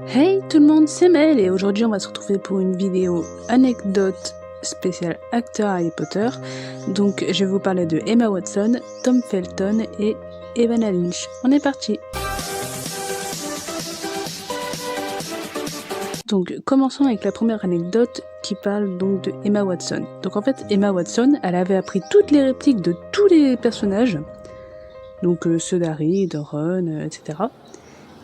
Hey tout le monde, c'est Mel et aujourd'hui on va se retrouver pour une vidéo anecdote spéciale acteur Harry Potter. Donc je vais vous parler de Emma Watson, Tom Felton et Evanna Lynch. On est parti. Donc commençons avec la première anecdote qui parle donc de Emma Watson. Donc en fait Emma Watson, elle avait appris toutes les répliques de tous les personnages. Donc ceux d'Harry, de Ron, etc.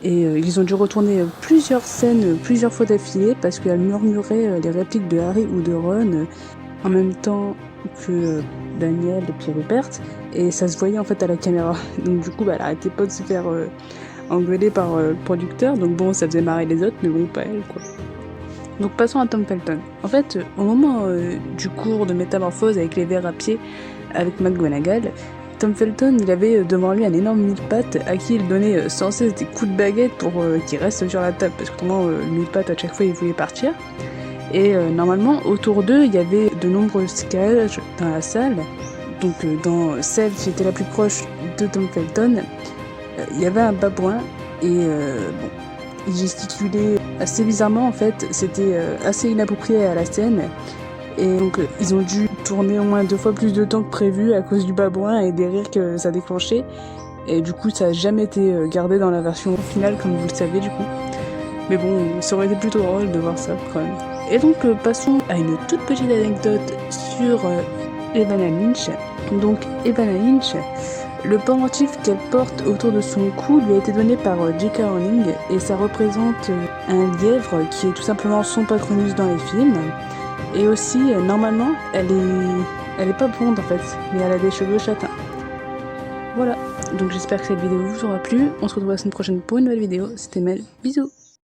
Et ils ont dû retourner plusieurs scènes, plusieurs fois d'affilée, parce qu'elle murmurait les répliques de Harry ou de Ron en même temps que Daniel et puis Rupert, et ça se voyait en fait à la caméra. Donc du coup, elle arrêtait pas de se faire engueuler par le producteur, donc bon, ça faisait marrer les autres, mais bon, pas elle, quoi. Donc passons à Tom Felton. En fait, au moment du cours de métamorphose avec les vers à pied avec McGonagall, Tom Felton, il avait devant lui un énorme mille-pattes à qui il donnait sans cesse des coups de baguette pour qu'il reste sur la table, parce que autrement, le mille-pattes, à chaque fois, il voulait partir. Et normalement, autour d'eux, il y avait de nombreuses cages dans la salle. Donc dans celle qui était la plus proche de Tom Felton, il y avait un babouin, et bon, il gesticulait assez bizarrement en fait, c'était assez inapproprié à la scène. Et donc ils ont dû tourner au moins 2 fois plus de temps que prévu à cause du babouin et des rires que ça déclenchait. Et du coup ça n'a jamais été gardé dans la version finale comme vous le savez du coup. Mais bon, ça aurait été plutôt drôle de voir ça quand même. Et donc passons à une toute petite anecdote sur Evanna Lynch. Donc Evanna Lynch, le pendentif qu'elle porte autour de son cou lui a été donné par J.K. Rowling et ça représente un lièvre qui est tout simplement son patronus dans les films. Et aussi, normalement, elle est pas blonde en fait, mais elle a des cheveux châtains. Voilà, donc j'espère que cette vidéo vous aura plu. On se retrouve la semaine prochaine pour une nouvelle vidéo. C'était Mel, bisous.